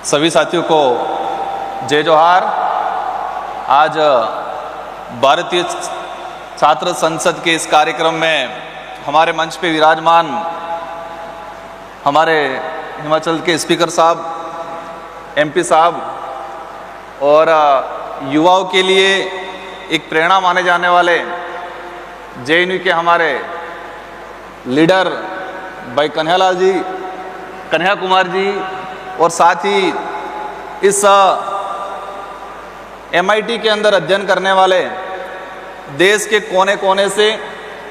सभी साथियों को जय जोहार। आज भारतीय छात्र संसद के इस कार्यक्रम में हमारे मंच पे विराजमान हमारे हिमाचल के स्पीकर साहब, एमपी साहब और युवाओं के लिए एक प्रेरणा माने जाने वाले जेएनयू के हमारे लीडर भाई कन्हैयालाल जी, कन्हैया कुमार जी, और साथ ही इस MIT के अंदर अध्ययन करने वाले देश के कोने कोने से,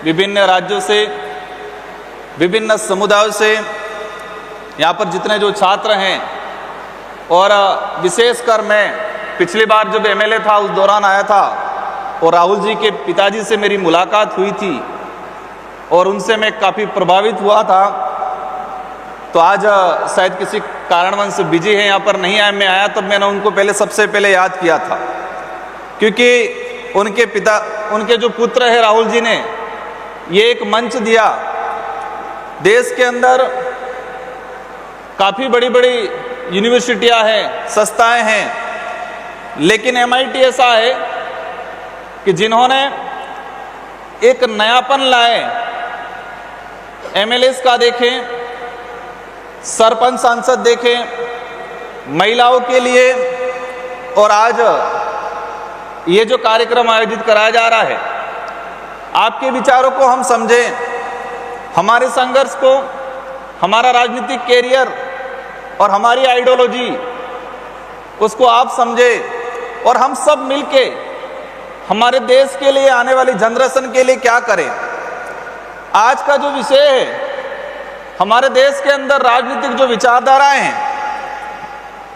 विभिन्न राज्यों से, विभिन्न समुदायों से यहाँ पर जितने जो छात्र हैं, और विशेषकर मैं पिछली बार जब MLA था उस दौरान आया था और राहुल जी के पिताजी से मेरी मुलाकात हुई थी और उनसे मैं काफ़ी प्रभावित हुआ था। तो आज शायद किसी कारणवश बिजी है, यहाँ पर नहीं आया, मैं आया तब मैंने उनको सबसे पहले याद किया था, क्योंकि उनके जो पुत्र है राहुल जी ने ये एक मंच दिया। देश के अंदर काफ़ी बड़ी बड़ी यूनिवर्सिटियाँ हैं, संस्थाएं हैं, लेकिन MIT ऐसा है कि जिन्होंने एक नयापन लाए, MLAs का देखें, सरपंच सांसद देखें, महिलाओं के लिए, और आज ये जो कार्यक्रम आयोजित कराया जा रहा है, आपके विचारों को हम समझें, हमारे संघर्ष को, हमारा राजनीतिक कैरियर और हमारी आइडियोलॉजी उसको आप समझें और हम सब मिलके हमारे देश के लिए, आने वाली जनरेशन के लिए क्या करें। आज का जो विषय है, हमारे देश के अंदर राजनीतिक जो विचारधाराएं हैं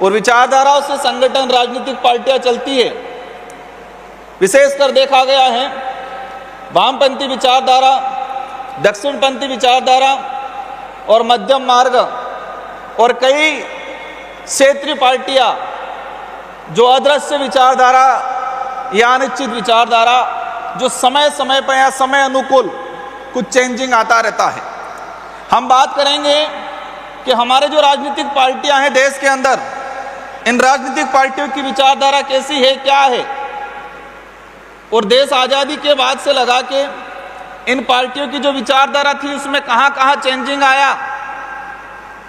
और विचारधाराओं से संगठन, राजनीतिक पार्टियां चलती है। विशेषकर देखा गया है वामपंथी विचारधारा, दक्षिणपंथी विचारधारा और मध्यम मार्ग, और कई क्षेत्रीय पार्टियां जो अदृश्य विचारधारा या अनिश्चित विचारधारा, जो समय समय पर या समय अनुकूल कुछ चेंजिंग आता रहता है। हम बात करेंगे कि हमारे जो राजनीतिक पार्टियां हैं देश के अंदर, इन राजनीतिक पार्टियों की विचारधारा कैसी है, क्या है, और देश आज़ादी के बाद से लगा के इन पार्टियों की जो विचारधारा थी उसमें कहां कहां चेंजिंग आया,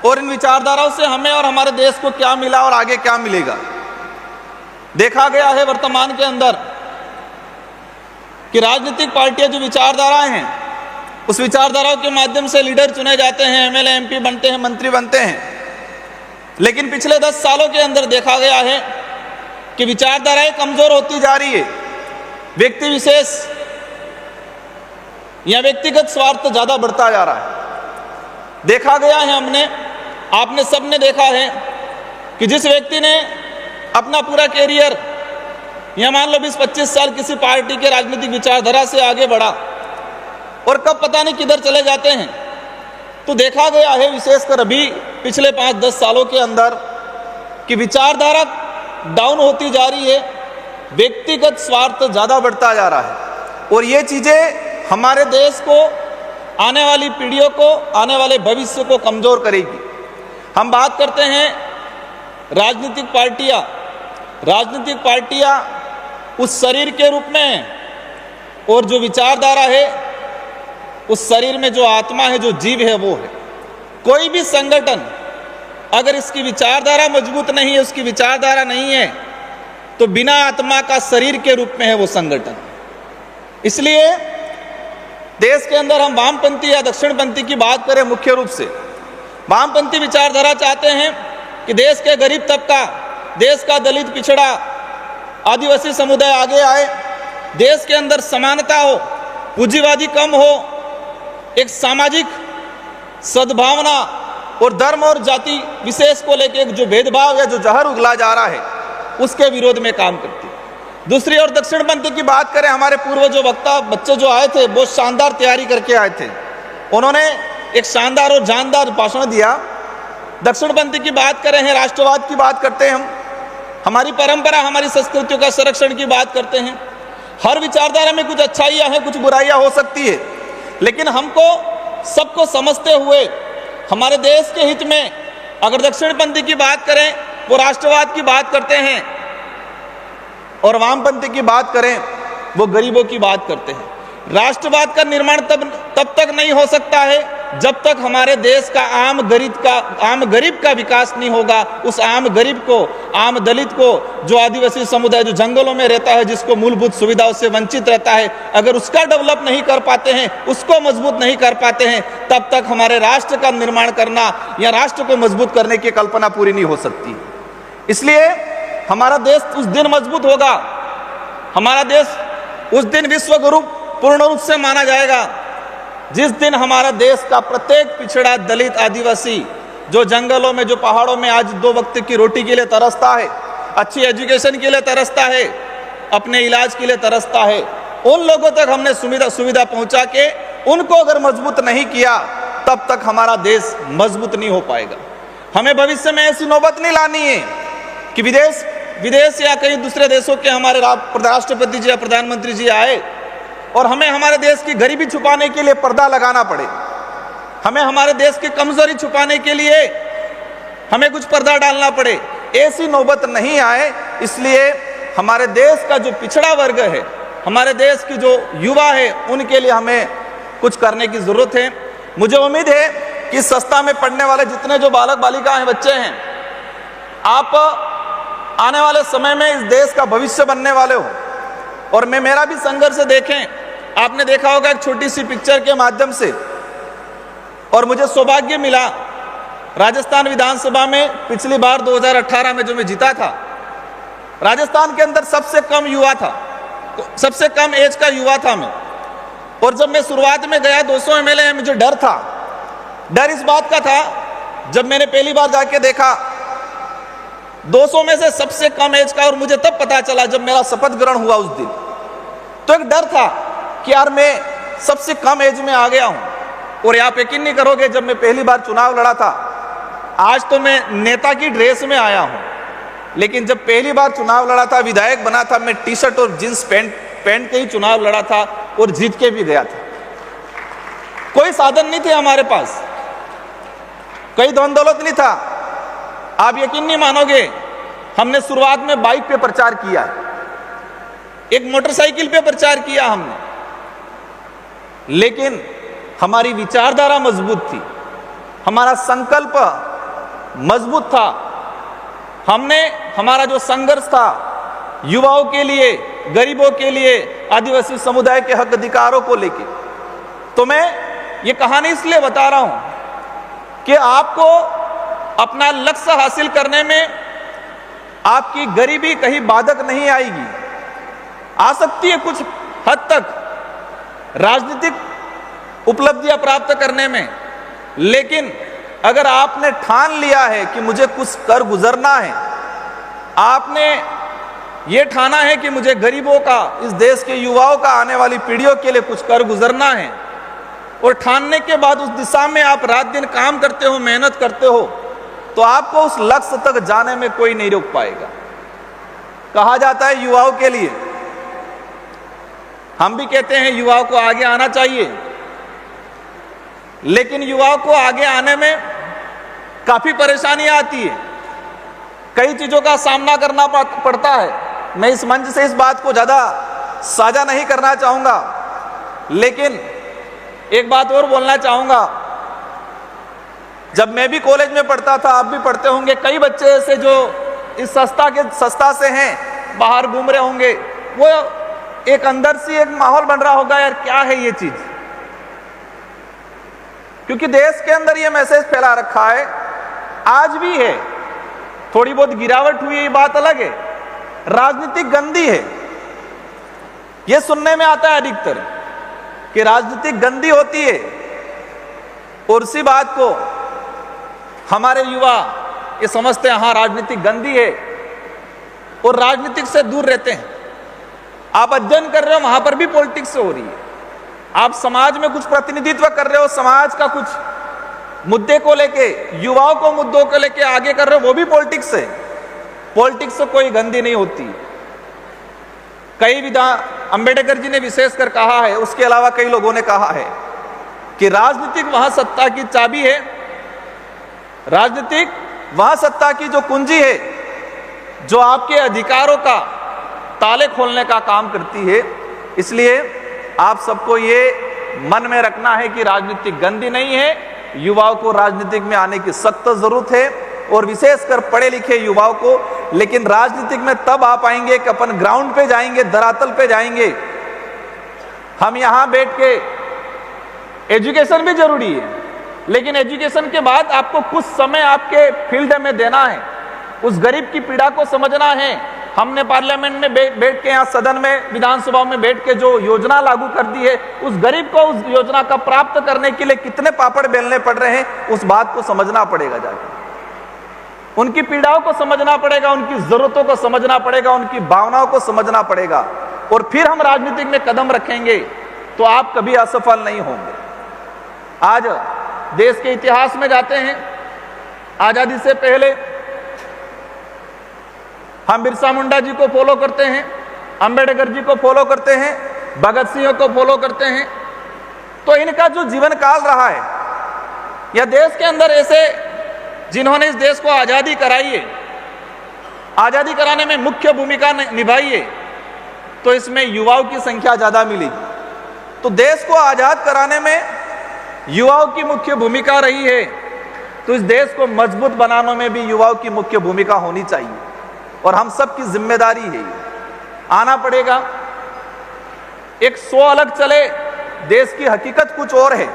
और इन विचारधाराओं से हमें और हमारे देश को क्या मिला और आगे क्या मिलेगा। देखा गया है वर्तमान के अंदर कि राजनीतिक पार्टियां जो विचारधाराएं हैं, उस विचारधाराओं के माध्यम से लीडर चुने जाते हैं, MLA MP बनते हैं, मंत्री बनते हैं, लेकिन पिछले 10 सालों के अंदर देखा गया है कि विचारधाराएं कमजोर होती जा रही है। व्यक्ति विशेष या व्यक्तिगत स्वार्थ ज्यादा बढ़ता जा रहा है। देखा गया है, आपने सबने देखा है कि जिस व्यक्ति ने अपना पूरा कैरियर या मान लो 20-25 साल किसी पार्टी के राजनीतिक विचारधारा से आगे बढ़ा और कब पता नहीं किधर चले जाते हैं, तो देखा गया है विशेषकर अभी पिछले 5-10 सालों के अंदर कि विचारधारा डाउन होती जा रही है, व्यक्तिगत स्वार्थ ज़्यादा बढ़ता जा रहा है, और ये चीज़ें हमारे देश को, आने वाली पीढ़ियों को, आने वाले भविष्य को कमज़ोर करेगी। हम बात करते हैं राजनीतिक पार्टियाँ उस शरीर के रूप में, और जो विचारधारा है उस शरीर में जो आत्मा है, जो जीव है, वो है। कोई भी संगठन अगर इसकी विचारधारा मजबूत नहीं है, उसकी विचारधारा नहीं है, तो बिना आत्मा का शरीर के रूप में है वो संगठन। इसलिए देश के अंदर हम वामपंथी या दक्षिणपंथी की बात करें, मुख्य रूप से वामपंथी विचारधारा चाहते हैं कि देश के गरीब तबका, देश का दलित, पिछड़ा, आदिवासी समुदाय आगे आए, देश के अंदर समानता हो, पूंजीवादी कम हो, एक सामाजिक सद्भावना और धर्म और जाति विशेष को लेकर एक जो भेदभाव या जो जहर उगला जा रहा है, उसके विरोध में काम करती है। दूसरी ओर दक्षिणपंथी की बात करें, हमारे पूर्व जो वक्ता बच्चे जो आए थे, बहुत शानदार तैयारी करके आए थे, उन्होंने एक शानदार और जानदार भाषण दिया। दक्षिणपंथी की बात करें हैं, राष्ट्रवाद की बात करते हैं, हम हमारी परंपरा, हमारी संस्कृतियों का संरक्षण की बात करते हैं। हर विचारधारा में कुछ अच्छाइयाँ हैं, कुछ बुराइयाँ हो सकती है, लेकिन हमको सबको समझते हुए हमारे देश के हित में अगर दक्षिणपंथी की बात करें, वो राष्ट्रवाद की बात करते हैं, और वामपंथी की बात करें वो गरीबों की बात करते हैं। राष्ट्रवाद का निर्माण तब तक नहीं हो सकता है जब तक हमारे देश का आम गरीब का विकास नहीं होगा। उस आम गरीब को, आम दलित को, जो आदिवासी समुदाय जो जंगलों में रहता है, जिसको मूलभूत सुविधाओं से वंचित रहता है, अगर उसका डेवलप नहीं कर पाते हैं, उसको मजबूत नहीं कर पाते हैं, तब तक हमारे राष्ट्र का निर्माण करना या राष्ट्र को मजबूत करने की कल्पना पूरी नहीं हो सकती। इसलिए हमारा देश उस दिन मजबूत होगा, हमारा देश उस दिन विश्व गुरु पूर्ण रूप से माना जाएगा, जिस दिन हमारा देश का प्रत्येक पिछड़ा, दलित, आदिवासी, जो जंगलों में, जो पहाड़ों में आज 2 वक्त की रोटी के लिए तरसता है, अच्छी एजुकेशन के लिए तरसता है, अपने इलाज के लिए तरसता है, उन लोगों तक हमने सुविधा पहुंचा के उनको अगर मजबूत नहीं किया, तब तक हमारा देश मजबूत नहीं हो पाएगा। हमें भविष्य में ऐसी नौबत नहीं लानी है कि विदेश या कई दूसरे देशों के हमारे राष्ट्रपति जी या प्रधानमंत्री जी आए और हमें हमारे देश की गरीबी छुपाने के लिए पर्दा लगाना पड़े, हमें हमारे देश की कमजोरी छुपाने के लिए हमें कुछ पर्दा डालना पड़े। ऐसी नौबत नहीं आए, इसलिए हमारे देश का जो पिछड़ा वर्ग है, हमारे देश की जो युवा है, उनके लिए हमें कुछ करने की जरूरत है। मुझे उम्मीद है कि संस्था में पढ़ने वाले जितने जो बालक बालिकाएं, बच्चे हैं, आप आने वाले समय में इस देश का भविष्य बनने वाले हो। और मेरा भी संघर्ष देखें, आपने देखा होगा एक छोटी सी पिक्चर के माध्यम से, और मुझे सौभाग्य मिला राजस्थान विधानसभा में पिछली बार 2018 में जो मैं जीता था, राजस्थान के अंदर सबसे कम युवा था, सबसे कम एज का युवा था मैं। और जब मैं शुरुआत में गया 200 MLA, मुझे डर था। डर इस बात का था, जब मैंने पहली बार जाके देखा 200 में से सबसे कम एज का, और मुझे तब पता चला जब मेरा शपथ ग्रहण हुआ उस दिन, तो एक डर था कि यार मैं सबसे कम एज में आ गया हूं। और आप यकीन नहीं करोगे, जब मैं पहली बार चुनाव लड़ा था, आज तो मैं नेता की ड्रेस में आया हूं, लेकिन जब पहली बार चुनाव लड़ा था, विधायक बना था, मैं टी-शर्ट और जींस पैंट के ही चुनाव लड़ा था और जीत के भी गया था। कोई साधन नहीं थे हमारे पास, कोई धन दौलत नहीं था। आप यकीन नहीं मानोगे, हमने शुरुआत में बाइक पे प्रचार किया, एक मोटरसाइकिल पे प्रचार किया हमने, लेकिन हमारी विचारधारा मजबूत थी, हमारा संकल्प मजबूत था। हमने हमारा जो संघर्ष था युवाओं के लिए, गरीबों के लिए, आदिवासी समुदाय के हक अधिकारों को लेके, तो मैं ये कहानी इसलिए बता रहा हूं कि आपको अपना लक्ष्य हासिल करने में आपकी गरीबी कहीं बाधक नहीं आएगी। आ सकती है कुछ हद तक राजनीतिक उपलब्धियां प्राप्त करने में, लेकिन अगर आपने ठान लिया है कि मुझे कुछ कर गुजरना है, आपने ये ठाना है कि मुझे गरीबों का, इस देश के युवाओं का, आने वाली पीढ़ियों के लिए कुछ कर गुजरना है, और ठानने के बाद उस दिशा में आप रात दिन काम करते हो, मेहनत करते हो, तो आपको उस लक्ष्य तक जाने में कोई नहीं रोक पाएगा। कहा जाता है युवाओं के लिए, हम भी कहते हैं युवाओं को आगे आना चाहिए, लेकिन युवाओं को आगे आने में काफी परेशानियां आती है, कई चीजों का सामना करना पड़ता है। मैं इस मंच से इस बात को ज्यादा साझा नहीं करना चाहूंगा, लेकिन एक बात और बोलना चाहूंगा। जब मैं भी कॉलेज में पढ़ता था, आप भी पढ़ते होंगे, कई बच्चे ऐसे जो इस संस्था से हैं, बाहर घूम रहे होंगे, वो एक अंदर से एक माहौल बन रहा होगा, यार क्या है ये चीज, क्योंकि देश के अंदर ये मैसेज फैला रखा है, आज भी है, थोड़ी बहुत गिरावट हुई है ये बात अलग है, राजनीतिक गंदी है। ये सुनने में आता है अधिकतर कि राजनीतिक गंदी होती है, और उसी बात को हमारे युवा ये समझते हैं, हाँ राजनीतिक गंदी है, और राजनीतिक से दूर रहते हैं। आप अध्ययन कर रहे हो, वहां पर भी पॉलिटिक्स हो रही है। आप समाज में कुछ प्रतिनिधित्व कर रहे हो, समाज का कुछ मुद्दे को लेके, युवाओं को मुद्दों को लेके आगे कर रहे हो, वो भी पॉलिटिक्स है। पॉलिटिक्स से कोई गंदी नहीं होती। कई अंबेडकर जी ने विशेषकर कहा है, उसके अलावा कई लोगों ने कहा है कि राजनीतिक वहां सत्ता की चाबी है, राजनीतिक वहां सत्ता की जो कुंजी है, जो आपके अधिकारों का ताले खोलने का काम करती है। इसलिए आप सबको ये मन में रखना है कि राजनीति गंदी नहीं है, युवाओं को राजनीतिक में आने की सख्त जरूरत है, और विशेषकर पढ़े लिखे युवाओं को। लेकिन राजनीतिक में तब आ पाएंगे कि अपन ग्राउंड पे जाएंगे, धरातल पे जाएंगे। हम यहां बैठ के, एजुकेशन भी जरूरी है, लेकिन एजुकेशन के बाद आपको कुछ समय आपके फील्ड में देना है, उस गरीब की पीड़ा को समझना है। हमने पार्लियामेंट में बैठ के, यहाँ सदन में, विधानसभा में बैठ के जो योजना लागू कर दी है, उस गरीब को उस योजना का प्राप्त करने के लिए कितने पापड़ बेलने पड़ रहे हैं, उस बात को समझना पड़ेगा। जाके उनकी पीड़ाओं को समझना पड़ेगा, उनकी जरूरतों को समझना पड़ेगा, उनकी भावनाओं को समझना पड़ेगा, और फिर हम राजनीति में कदम रखेंगे तो आप कभी असफल नहीं होंगे। आज देश के इतिहास में जाते हैं, आजादी से पहले हम बिरसा मुंडा जी को फॉलो करते हैं, अंबेडकर जी को फॉलो करते हैं, भगत सिंह को फॉलो करते हैं। तो इनका जो जीवन काल रहा है, या देश के अंदर ऐसे जिन्होंने इस देश को आजादी कराई है, आजादी कराने में मुख्य भूमिका निभाई है, तो इसमें युवाओं की संख्या ज्यादा मिली। तो देश को आजाद कराने में युवाओं की मुख्य भूमिका रही है, तो इस देश को मजबूत बनाने में भी युवाओं की मुख्य भूमिका होनी चाहिए, और हम सब की जिम्मेदारी है। आना पड़ेगा। एक 100 अलग चले, देश की हकीकत कुछ और है,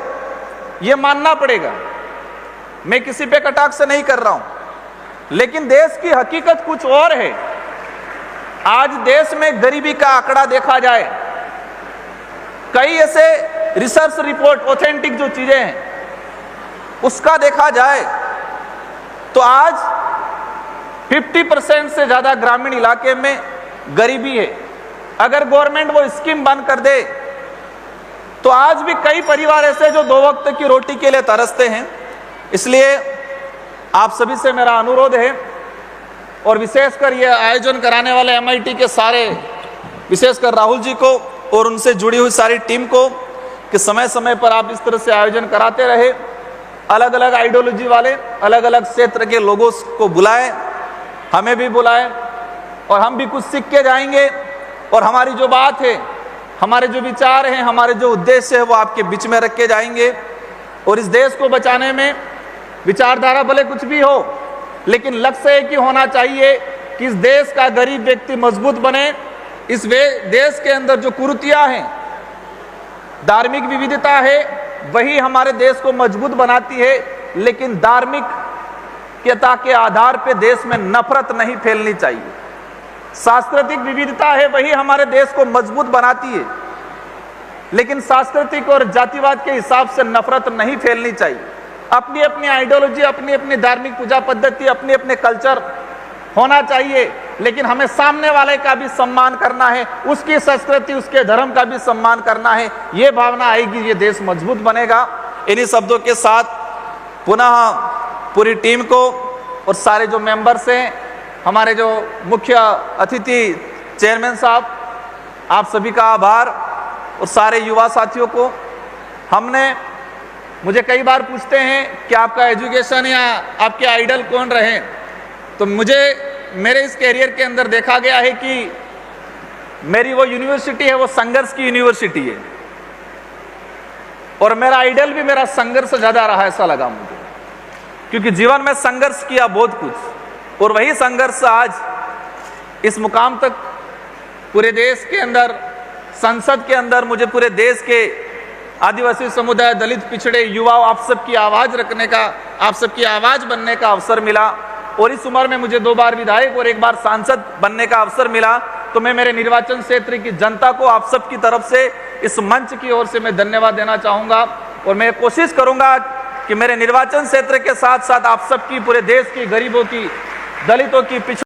यह मानना पड़ेगा। मैं किसी पे कटाक्ष नहीं कर रहा हूं, लेकिन देश की हकीकत कुछ और है। आज देश में गरीबी का आंकड़ा देखा जाए, कई ऐसे रिसर्च रिपोर्ट, ऑथेंटिक जो चीजें हैं, उसका देखा जाए तो आज 50% से ज्यादा ग्रामीण इलाके में गरीबी है। अगर गवर्नमेंट वो स्कीम बंद कर दे तो आज भी कई परिवार ऐसे जो 2 वक्त की रोटी के लिए तरसते हैं। इसलिए आप सभी से मेरा अनुरोध है, और विशेषकर ये आयोजन कराने वाले MIT के सारे, विशेषकर राहुल जी को और उनसे जुड़ी हुई सारी टीम को, कि समय समय पर आप इस तरह से आयोजन कराते रहे। अलग अलग आइडियोलॉजी वाले, अलग अलग क्षेत्र के लोगों को बुलाएं, हमें भी बुलाएं, और हम भी कुछ सीख के जाएंगे। और हमारी जो बात है, हमारे जो विचार हैं, हमारे जो उद्देश्य है, वो आपके बीच में रख के जाएंगे। और इस देश को बचाने में विचारधारा भले कुछ भी हो, लेकिन लक्ष्य एक ही होना चाहिए कि इस देश का गरीब व्यक्ति मजबूत बने। इस देश के अंदर जो कुरीतियां हैं, धार्मिक विविधता है, वही हमारे देश को मजबूत बनाती है। लेकिन धार्मिकता के आधार पे देश में नफरत नहीं फैलनी चाहिए। सांस्कृतिक विविधता है, वही हमारे देश को मजबूत बनाती है, लेकिन सांस्कृतिक और जातिवाद के हिसाब से नफरत नहीं फैलनी चाहिए। अपनी अपनी आइडियोलॉजी, अपनी अपनी धार्मिक पूजा पद्धति, अपने अपने कल्चर होना चाहिए, लेकिन हमें सामने वाले का भी सम्मान करना है, उसकी संस्कृति, उसके धर्म का भी सम्मान करना है। ये भावना आएगी, ये देश मजबूत बनेगा। इन्हीं शब्दों के साथ पुनः पूरी टीम को और सारे जो मेंबर्स हैं, हमारे जो मुख्य अतिथि चेयरमैन साहब, आप सभी का आभार, और सारे युवा साथियों को। मुझे कई बार पूछते हैं कि आपका एजुकेशन या आपके आइडल कौन रहे, तो मेरे इस कैरियर के अंदर देखा गया है कि मेरी वो यूनिवर्सिटी है, वो संघर्ष की यूनिवर्सिटी है, और मेरा आइडल भी मेरा संघर्ष ज्यादा रहा, ऐसा लगा मुझे, क्योंकि जीवन में संघर्ष किया बहुत कुछ, और वही संघर्ष आज इस मुकाम तक पूरे देश के अंदर, संसद के अंदर, मुझे पूरे देश के आदिवासी समुदाय, दलित, पिछड़े युवाओं, आप सबकी आवाज रखने का, आप सबकी आवाज बनने का अवसर मिला। और इस उम्र में मुझे 2 बार विधायक और 1 बार सांसद बनने का अवसर मिला। तो मैं मेरे निर्वाचन क्षेत्र की जनता को, आप सबकी तरफ से, इस मंच की ओर से मैं धन्यवाद देना चाहूंगा। और मैं कोशिश करूंगा कि मेरे निर्वाचन क्षेत्र के साथ साथ आप सबकी, पूरे देश की, गरीबों की, दलितों की,